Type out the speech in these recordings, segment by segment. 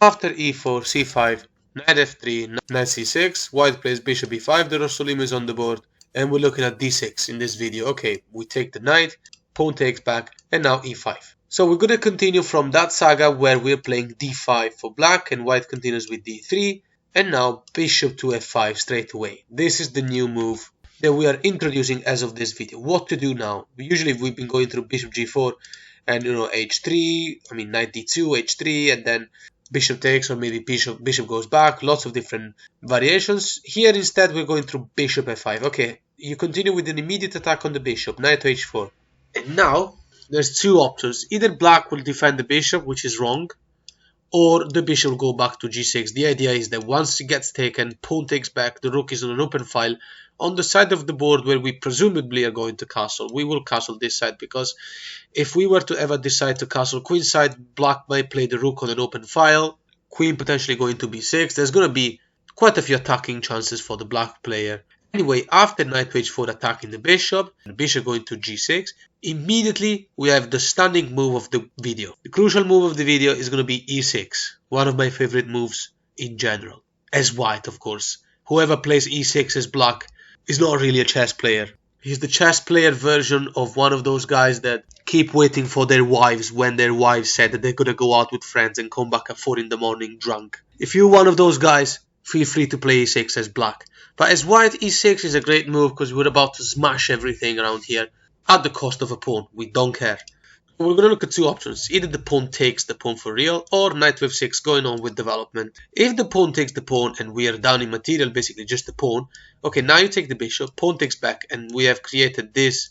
After e4, c5, knight f3, knight c6, white plays bishop e5, the Rossolimo is on the board, and we're looking at d6 in this video. Okay, we take the knight, pawn takes back, and now e5. So we're going to continue from that saga where we're playing d5 for black, and white continues with d3, and now bishop to f5 straight away. This is the new move that we are introducing as of this video. What to do now? Usually we've been going through bishop g4 and h3, knight d2, h3, and then bishop takes, or maybe bishop goes back, lots of different variations. Here instead we're going through bishop f5. Okay, you continue with an immediate attack on the bishop, knight to h4. And now there's two options. Either black will defend the bishop, which is wrong, or the bishop will go back to g6. The idea is that once it gets taken, pawn takes back, the rook is on an open file on the side of the board where we presumably are going to castle. We will castle this side, because if we were to ever decide to castle queenside, black might play the rook on an open file, queen potentially going to b6. There's going to be quite a few attacking chances for the black player. Anyway, after knight to h4 attacking the bishop going to g6, immediately we have the stunning move of the video. The crucial move of the video is going to be e6, one of my favorite moves in general. As white, of course. Whoever plays e6 as black is not really a chess player. He's the chess player version of one of those guys that keep waiting for their wives when their wives said that they're going to go out with friends and come back at 4 in the morning drunk. If you're one of those guys, feel free to play e6 as black. But as white, e6 is a great move because we're about to smash everything around here at the cost of a pawn. We don't care. We're going to look at two options. Either the pawn takes the pawn for real, or knight to f6 going on with development. If the pawn takes the pawn and we are down in material, basically just the pawn, okay, now you take the bishop, pawn takes back, and we have created this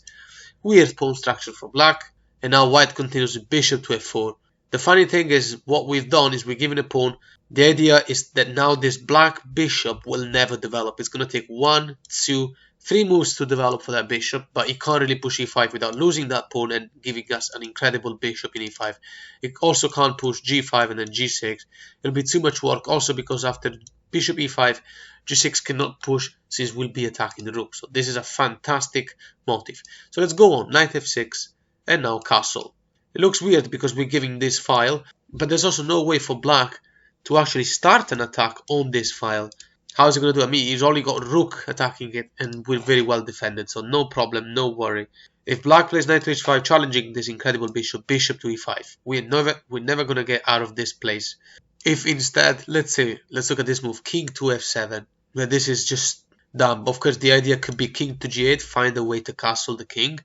weird pawn structure for black, and now white continues with bishop to f4. The funny thing is, what we've done is we're giving a pawn. The idea is that now this black bishop will never develop. It's going to take 1, 2, 3 moves to develop for that bishop, but it can't really push e5 without losing that pawn and giving us an incredible bishop in e5. It also can't push g5 and then g6. It'll be too much work, also because after bishop e5, g6 cannot push since we'll be attacking the rook. So this is a fantastic motive. So let's go on, knight f6, and now castle. It looks weird because we're giving this file, but there's also no way for black to actually start an attack on this file. How is he going to do it? He's only got rook attacking it, and we're very well defended, so no problem, no worry. If black plays knight to h5, challenging this incredible bishop, bishop to e5, we're never going to get out of this place. If instead, let's look at this move, king to f7, where this is just dumb. Of course, the idea could be king to g8, find a way to castle the king,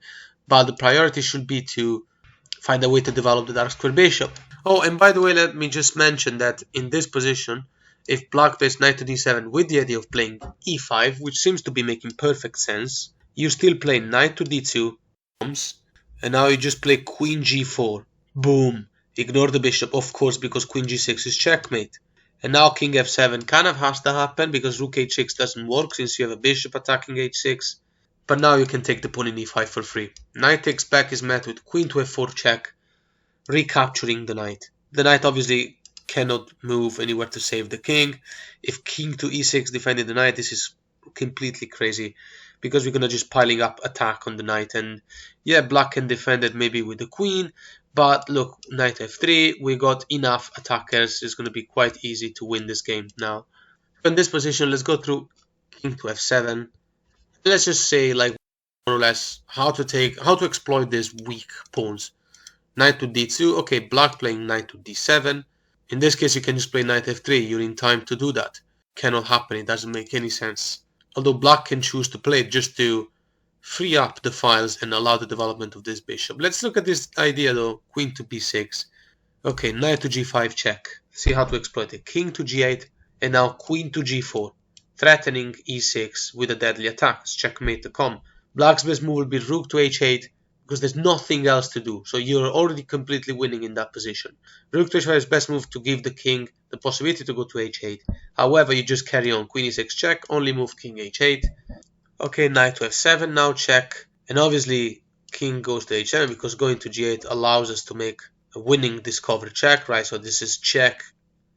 but the priority should be to find a way to develop the dark square bishop. Oh, and by the way, let me just mention that in this position, if black plays knight to d7 with the idea of playing e5, which seems to be making perfect sense, you still play knight to d2, and now you just play queen g4. Boom. Ignore the bishop, of course, because queen g6 is checkmate. And now king f7 kind of has to happen because rook h6 doesn't work since you have a bishop attacking h6. But now you can take the pawn in e5 for free. Knight takes back is met with queen to f4 check, recapturing the knight. The knight obviously cannot move anywhere to save the king. If king to e6 defended the knight, this is completely crazy because we're going to just piling up attack on the knight. And yeah, black can defend it maybe with the queen, but look, knight f3, we got enough attackers. It's going to be quite easy to win this game now. In this position, let's go through king to f7. Let's just say, like, more or less how to exploit these weak pawns. Knight to d2, okay, black playing knight to d7. In this case, you can just play knight f3, you're in time to do that. Cannot happen, it doesn't make any sense. Although black can choose to play it just to free up the files and allow the development of this bishop. Let's look at this idea though, queen to b6. Okay, knight to g5 check. See how to exploit it. King to g8, and now queen to g4. Threatening e6 with a deadly attack. Checkmate to come. Black's best move will be rook to h8, because there's nothing else to do. So you're already completely winning in that position. Rook to h5 is best move to give the king the possibility to go to h8. However, you just carry on. Queen e6 check, only move king h8. Okay, knight to f7, now check. And obviously, king goes to h7 because going to g8 allows us to make a winning discover check, right? So this is check,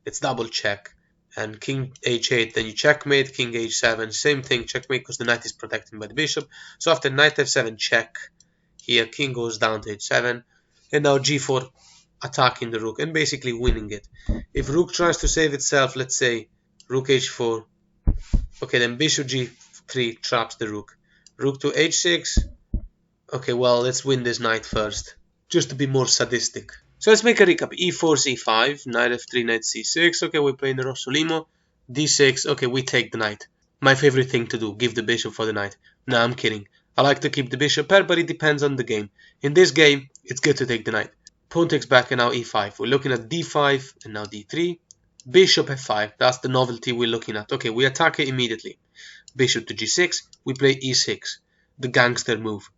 it's double check. And king h8, then you checkmate, king h7, same thing, checkmate because the knight is protected by the bishop. So after knight f7 check, here king goes down to h7, and now g4 attacking the rook and basically winning it. If rook tries to save itself, let's say rook h4, okay, then bishop g3 traps the rook. Rook to h6, okay, well, let's win this knight first, just to be more sadistic. So let's make a recap. e4, c5, knight f3, knight c6, okay, we're playing the Rossolimo, d6, okay, we take the knight. My favorite thing to do, give the bishop for the knight. Nah, I'm kidding. I like to keep the bishop pair, but it depends on the game. In this game, it's good to take the knight. Pawn takes back and now e5. We're looking at d5 and now d3. Bishop f5, that's the novelty we're looking at. Okay, we attack it immediately. Bishop to g6, we play e6, the gangster move.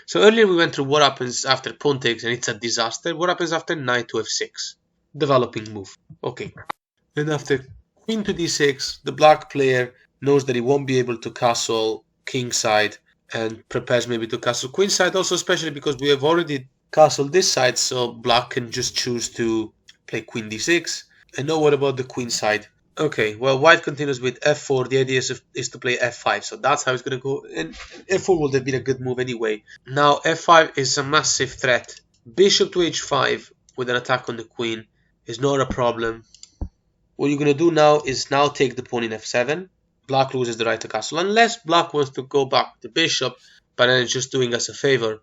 So earlier we went through what happens after pawn takes and it's a disaster. What happens after knight to f6? Developing move. Okay. And after queen to d6, the black player knows that he won't be able to castle king side and prepares maybe to castle queen side, also especially because we have already castled this side, so black can just choose to play queen d6. And now what about the queen side? Okay, well, white continues with f4. The idea is to play f5, so that's how it's going to go. And f4 would have been a good move anyway. Now f5 is a massive threat. Bishop to h5 with an attack on the queen is not a problem. What you're going to do now is now take the pawn in f7. Black loses the right to castle, unless black wants to go back the bishop, but then it's just doing us a favor.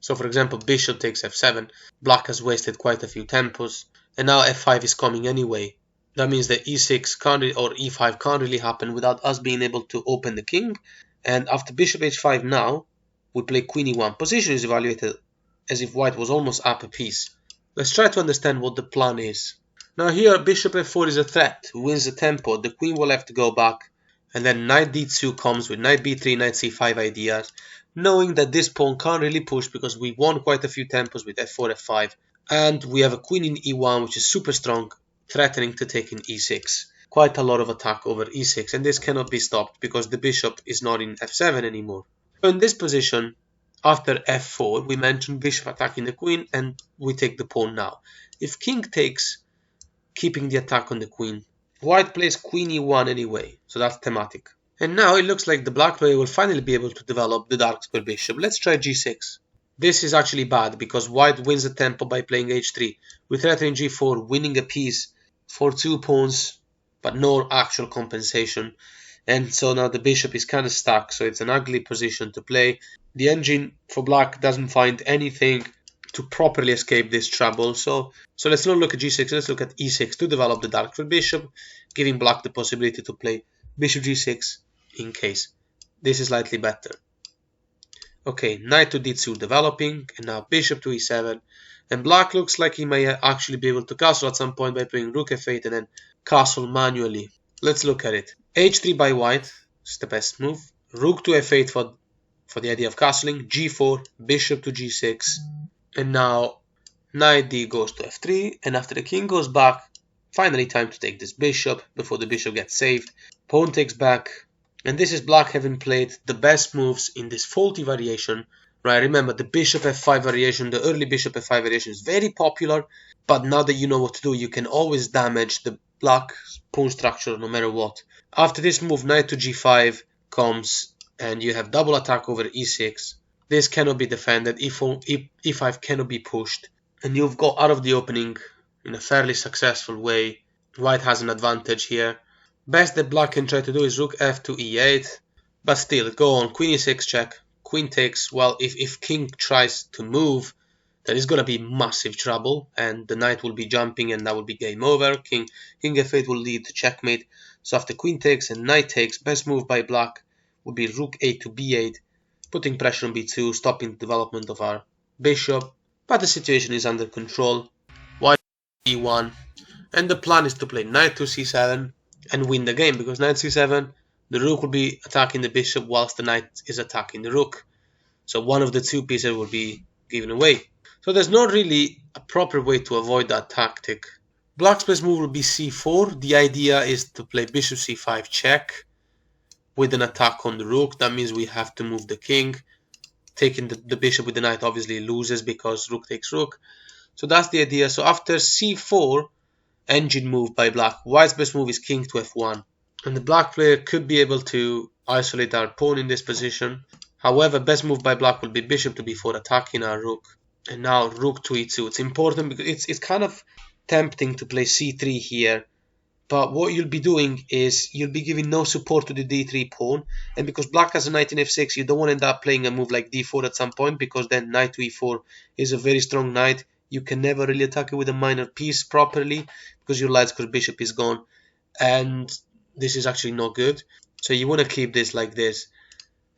So for example, bishop takes f7. Black has wasted quite a few tempos, and now f5 is coming anyway. That means that e6 can't or e5 can't really happen without us being able to open the king. And after bishop h5 now, we play queen e1. Position is evaluated as if white was almost up a piece. Let's try to understand what the plan is. Now here, bishop f4 is a threat. Who wins the tempo? The queen will have to go back. And then knight d2 comes with knight b3, knight c5 ideas. Knowing that this pawn can't really push because we won quite a few tempos with f4, f5. And we have a queen in e1 which is super strong, threatening to take in e6. Quite a lot of attack over e6, and this cannot be stopped because the bishop is not in f7 anymore. So in this position, after f4, we mentioned bishop attacking the queen, and we take the pawn now. If king takes, keeping the attack on the queen, white plays queen e1 anyway, so that's thematic. And now it looks like the black player will finally be able to develop the dark square bishop. Let's try g6. This is actually bad because white wins the tempo by playing h3. We're threatening g4, winning a piece for 2 pawns, but no actual compensation. And so now the bishop is kind of stuck, so it's an ugly position to play. The engine for black doesn't find anything to properly escape this trouble. So let's not look at g6, let's look at e6 to develop the dark square bishop, giving black the possibility to play bishop g6 in case. This is slightly better. Okay, knight to d2 developing, and now bishop to e7. And black looks like he may actually be able to castle at some point by playing rook f8 and then castle manually. Let's look at it. h3 by white is the best move. Rook to f8 for the idea of castling. g4, bishop to g6. And now knight d goes to f3. And after the king goes back, finally time to take this bishop before the bishop gets saved. Pawn takes back. And this is black having played the best moves in this faulty variation. Right, remember the bishop f5 variation, the early bishop f5 variation is very popular. But now that you know what to do, you can always damage the black pawn structure no matter what. After this move, knight to g5 comes and you have double attack over e6. This cannot be defended, e5 cannot be pushed. And you've got out of the opening in a fairly successful way. White has an advantage here. Best that black can try to do is rook f to e8, but still, go on, queen e6 check, queen takes. Well, if king tries to move, then it's gonna be massive trouble, and the knight will be jumping, and that will be game over. King f8 will lead to checkmate. So after queen takes and knight takes, best move by black would be rook a to b8, putting pressure on b2, stopping the development of our bishop. But the situation is under control. White e1, and the plan is to play knight to c7. And win the game, because knight c7, the rook will be attacking the bishop whilst the knight is attacking the rook. So one of the two pieces will be given away. So there's not really a proper way to avoid that tactic. Black's best move will be c4. The idea is to play bishop c5 check with an attack on the rook. That means we have to move the king. Taking the bishop with the knight obviously loses because rook takes rook. So that's the idea. So after c4, engine move by black, white's best move is king to f1, and the black player could be able to isolate our pawn in this position. However, best move by black will be bishop to b4, attacking our rook. And now rook to e2. It's important because it's kind of tempting to play c3 here. But what you'll be doing is you'll be giving no support to the d3 pawn, and because black has a knight in f6, you don't want to end up playing a move like d4 at some point, because then knight to e4 is a very strong knight. You can never really attack it with a minor piece properly because your light square bishop is gone, and this is actually not good. So you want to keep this like this,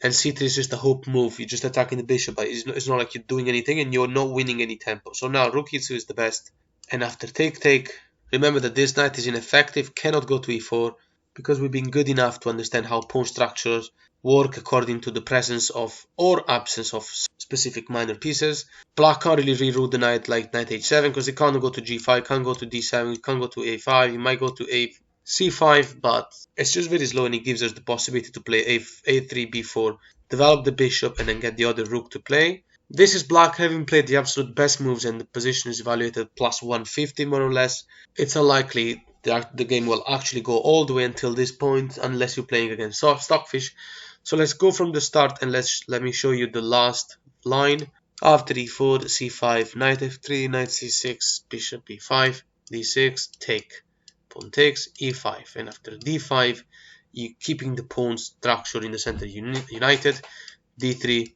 and c3 is just a hope move. You're just attacking the bishop, but it's not like you're doing anything and you're not winning any tempo. So now rook e2 is the best, and after take, remember that this knight is ineffective, cannot go to e4, because we've been good enough to understand how pawn structures work according to the presence of or absence of specific minor pieces. Black can't really reroute the knight like knight h7 because it can't go to g5, can't go to d7, can't go to a5, he might go to c5, but it's just very slow and it gives us the possibility to play a3, b4, develop the bishop and then get the other rook to play. This is black having played the absolute best moves and the position is evaluated plus 150 more or less. It's unlikely that the game will actually go all the way until this point unless you're playing against Stockfish. So let's go from the start and let me show you the last line. After e4, c5, knight f3, knight c6, bishop b5, d6, take, pawn takes, e5, and after d5, you keeping the pawn structure in the center united, d3,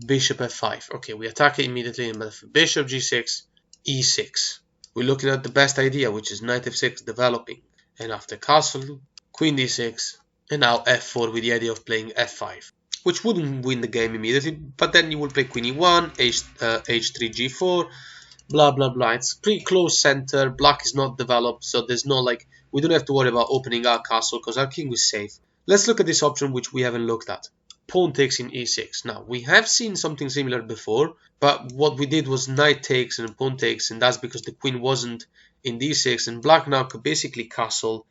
bishop f5. Okay, we attack it immediately, and bishop g6, e6. We're looking at the best idea, which is knight f6 developing, and after castle, queen d6, and now f4 with the idea of playing f5, which wouldn't win the game immediately, but then you will play queen e1, h3 g4, blah blah blah. It's pretty close center. Black is not developed, so there's no we don't have to worry about opening our castle because our king is safe. Let's look at this option which we haven't looked at. Pawn takes in e6. Now we have seen something similar before, but what we did was knight takes and pawn takes, and that's because the queen wasn't in d6, and black now could basically castle,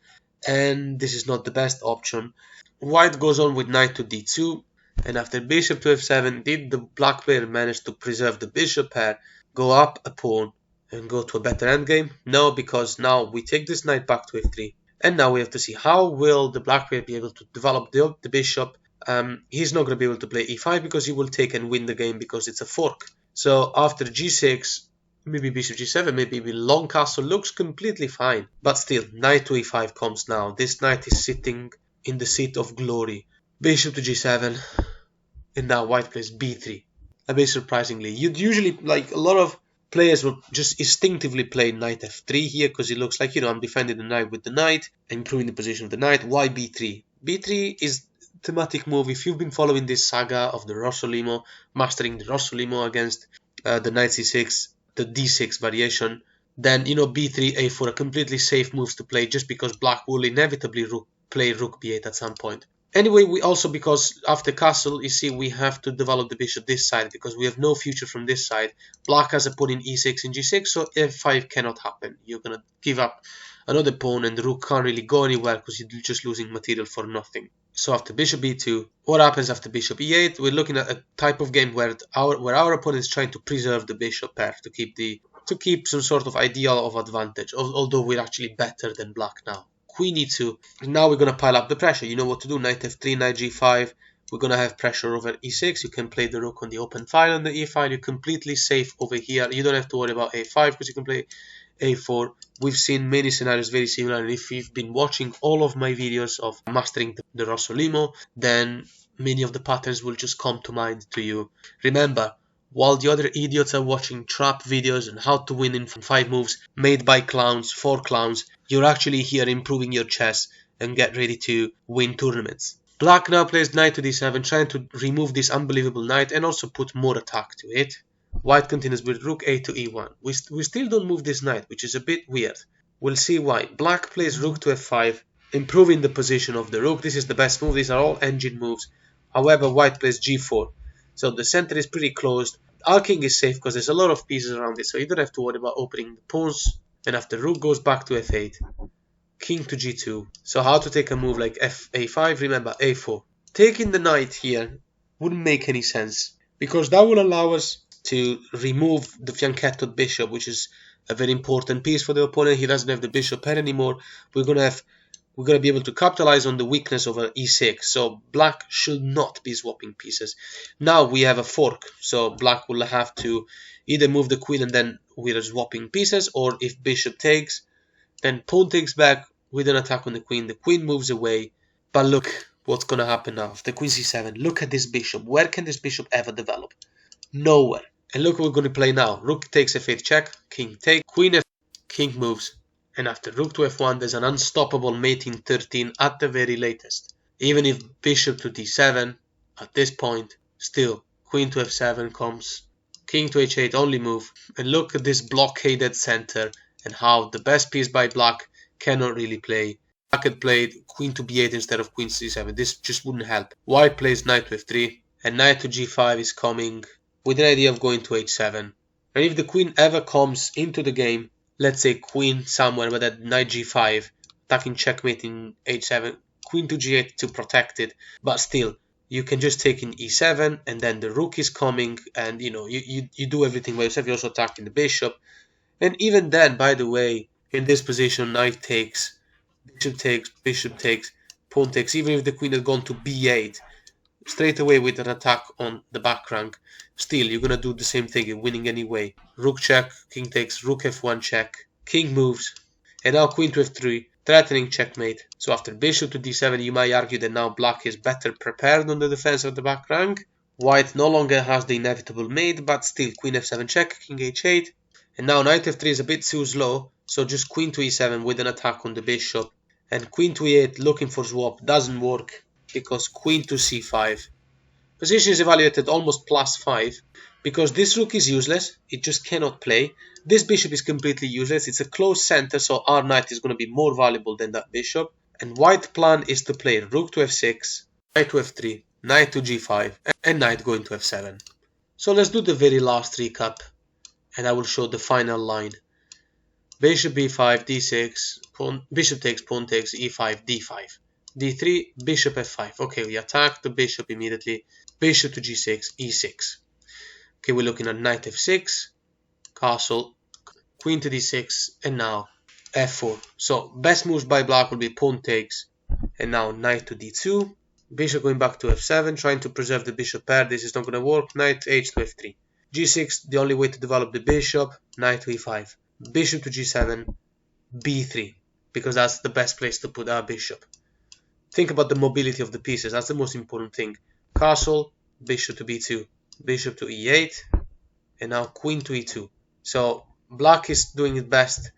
and this is not the best option. White goes on with knight to d2, and after bishop to f7, did the black player manage to preserve the bishop pair, go up a pawn, and go to a better endgame? No, because now we take this knight back to f3, and now we have to see how will the black player be able to develop the bishop. He's not going to be able to play e5 because he will take and win the game because it's a fork. So after g6, maybe bishop g7, maybe long castle looks completely fine. But still, knight to e5 comes now. This knight is sitting in the seat of glory. Bishop to g7, and now white plays b3. A bit surprisingly, you'd usually, a lot of players will just instinctively play knight f3 here because it looks like, I'm defending the knight with the knight, improving the position of the knight. Why b3? b3 is thematic move. If you've been following this saga of the Rossolimo, mastering the Rossolimo against the knight c6, the d6 variation, then b3, a4 are completely safe moves to play just because black will inevitably play rook b8 at some point. Anyway, we also, because after castle, you see, we have to develop the bishop this side because we have no future from this side. Black has a pawn in e6 and g6, so f5 cannot happen. You're gonna give up another pawn and the rook can't really go anywhere because you're just losing material for nothing. So after bishop e2, what happens after bishop e8? We're looking at a type of game where our opponent is trying to preserve the bishop pair to keep some sort of ideal of advantage, although we're actually better than black now. Queen e2. Now we're going to pile up the pressure. You know what to do. Knight f3, knight g5. We're going to have pressure over e6. You can play the rook on the open file on the e file. You're completely safe over here. You don't have to worry about a5 because you can play a4. We've seen many scenarios very similar, and if you've been watching all of my videos of mastering the Rossolimo, then many of the patterns will just come to mind to you. Remember, while the other idiots are watching trap videos and how to win in 5 moves made by clowns for clowns, you're actually here improving your chess and get ready to win tournaments. Black now plays knight to d7, trying to remove this unbelievable knight and also put more attack to it. White continues with rook a to e1. We still don't move this knight, which is a bit weird. We'll see why. Black plays rook to f5, improving the position of the rook. This is the best move. These are all engine moves. However, white plays g4. So the center is pretty closed. Our king is safe because there's a lot of pieces around it, so you don't have to worry about opening the pawns. And after rook goes back to f8, king to g2. So how to take a move like a5? Remember, a4. Taking the knight here wouldn't make any sense because that will allow us to remove the fianchettoed bishop, which is a very important piece for the opponent. He doesn't have the bishop pair anymore. We're going to have we're going to be able to capitalize on the weakness over e6. So black should not be swapping pieces. Now we have a fork, so black will have to either move the queen and then we're swapping pieces, or if bishop takes, then pawn takes back with an attack on the queen moves away. But look what's going to happen now. After queen c7, look at this bishop. Where can this bishop ever develop? Nowhere. And look what we're going to play now. Rook takes f8 check, king takes, queen f, king moves. And after rook to f1, there's an unstoppable mate in 13 at the very latest. Even if bishop to d7, at this point, still, queen to f7 comes, king to h8 only move. And look at this blockaded center and how the best piece by black cannot really play. Black had played queen to b8 instead of queen to c7. This just wouldn't help. White plays knight to f3, and knight to g5 is coming with an idea of going to h7. And if the queen ever comes into the game, let's say queen somewhere, but at knight g5, attacking checkmate in h7, queen to g8 to protect it, but still, you can just take in e7, and then the rook is coming, and you do everything by yourself. You're also attacking the bishop, and even then, by the way, in this position, knight takes, bishop takes, pawn takes. Even if the queen had gone to b8, straight away with an attack on the back rank, still you're gonna do the same thing. You're winning anyway. Rook check, king takes, rook f1 check, king moves, and now queen to f3, threatening checkmate. So after bishop to d7, you might argue that now black is better prepared on the defense of the back rank. White no longer has the inevitable mate, but still queen f7 check, king h8, and now knight f3 is a bit too slow, so just queen to e7 with an attack on the bishop, and queen to e8 looking for swap doesn't work because queen to c5. Position is evaluated almost +5 because this rook is useless, it just cannot play. This bishop is completely useless, it's a close center, so our knight is going to be more valuable than that bishop. And white plan is to play rook to f6, knight to f3, knight to g5, and knight going to f7. So let's do the very last recap, and I will show the final line. Bishop b5, d6, pawn, bishop takes, pawn takes, e5, d5, d3, bishop f5. Okay, we attack the bishop immediately. Bishop to g6, e6. Okay, we're looking at knight f6, castle, queen to d6, and now f4. So best moves by black will be pawn takes, and now knight to d2, bishop going back to f7, trying to preserve the bishop pair. This is not going to work. Knight h to f3, g6, the only way to develop the bishop. Knight to e5, bishop to g7, b3, because that's the best place to put our bishop. Think about the mobility of the pieces, that's the most important thing. Castle, bishop to b2, bishop to e8, and now queen to e2. So black is doing its best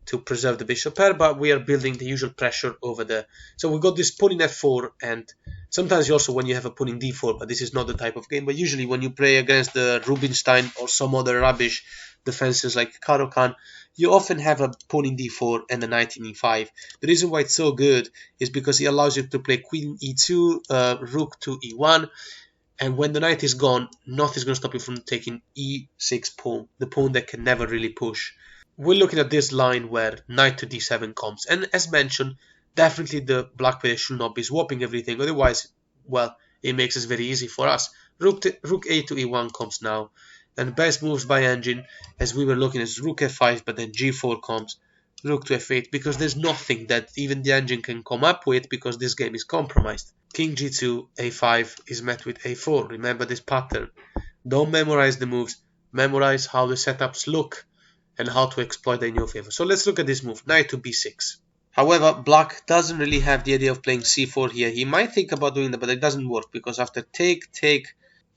to preserve the bishop pair, but we are building the usual pressure over there. So we got this pawn in f4, and sometimes you also when you have a pawn in d4, but this is not the type of game. But usually when you play against the Rubinstein or some other rubbish defenses like Caro-Kann, you often have a pawn in d4 and a knight in e5. The reason why it's so good is because it allows you to play queen e2, rook to e1, and when the knight is gone, nothing's going to stop you from taking e6 pawn, the pawn that can never really push. We're looking at this line where knight to d7 comes, and as mentioned, definitely the black player should not be swapping everything, otherwise, well, it makes it very easy for us. Rook a to e1 comes now, and best moves by engine, as we were looking at rook f5, but then g4 comes, rook to f8, because there's nothing that even the engine can come up with, because this game is compromised. King g2, a5 is met with a4. Remember this pattern. Don't memorize the moves, memorize how the setups look and how to exploit them in your favor. So let's look at this move, knight to b6. However, black doesn't really have the idea of playing c4 here. He might think about doing that, but it doesn't work, because after take,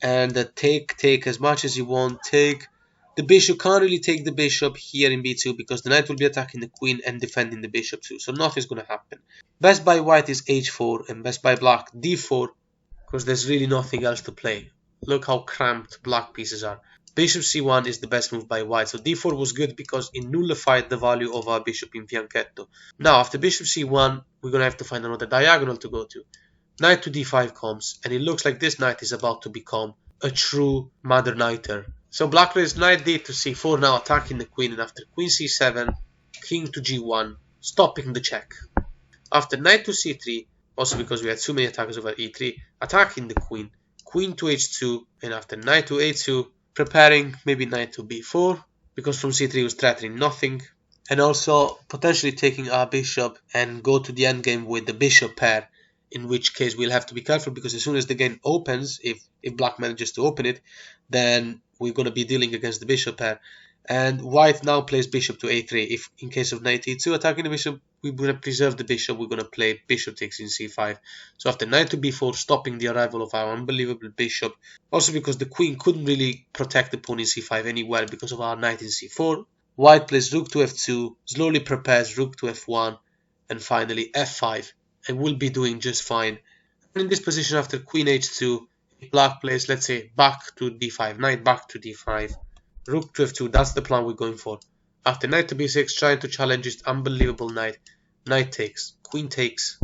and the take as much as you want, take, the bishop can't really take the bishop here in b2, because the knight will be attacking the queen and defending the bishop too, so nothing's going to happen. Best by white is h4, and best by black d4, because there's really nothing else to play. Look how cramped black pieces are. Bishop c1 is the best move by white, so d4 was good because it nullified the value of our bishop in fianchetto. Now after bishop c1, we're going to have to find another diagonal to go to. Knight to d5 comes, and it looks like this knight is about to become a true mother knighter. So black plays knight d to c4, now attacking the queen, and after queen c7, king to g1, stopping the check. After knight to c3, also because we had too many attackers over e3, attacking the queen, queen to h2, and after knight to a2, preparing maybe knight to b4, because from c3 was threatening nothing, and also potentially taking our bishop and go to the endgame with the bishop pair, in which case we'll have to be careful, because as soon as the game opens, if black manages to open it, then we're going to be dealing against the bishop pair. And white now plays bishop to a3. If in case of knight e2 attacking the bishop, we're going to preserve the bishop. We're going to play bishop takes in c5. So after knight to b4, stopping the arrival of our unbelievable bishop. Also because the queen couldn't really protect the pawn in c5 anywhere because of our knight in c4. White plays rook to f2, slowly prepares rook to f1, and finally f5, and we'll be doing just fine. And in this position, after queen h2, black plays, let's say, back to d5, knight back to d5, rook to f2, that's the plan we're going for. After knight to b6, trying to challenge this unbelievable knight, knight takes, queen takes,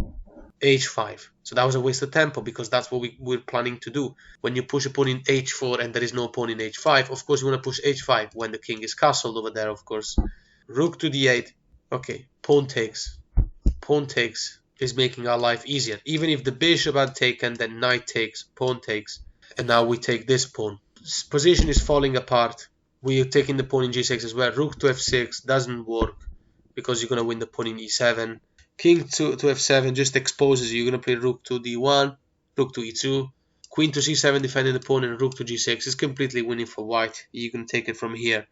h5. So that was a waste of tempo, because that's what we're planning to do. When you push a pawn in h4 and there is no pawn in h5, of course you want to push h5 when the king is castled over there, of course. Rook to d8. Okay, pawn takes is making our life easier. Even if the bishop had taken, then knight takes, pawn takes, and now we take this pawn. This position is falling apart. We are taking the pawn in g6 as well. Rook to f6 doesn't work because you're going to win the pawn in e7. King to f7 just exposes you. You're going to play rook to d1, rook to e2, queen to c7 defending the pawn, and rook to g6 is completely winning for white. You can take it from here.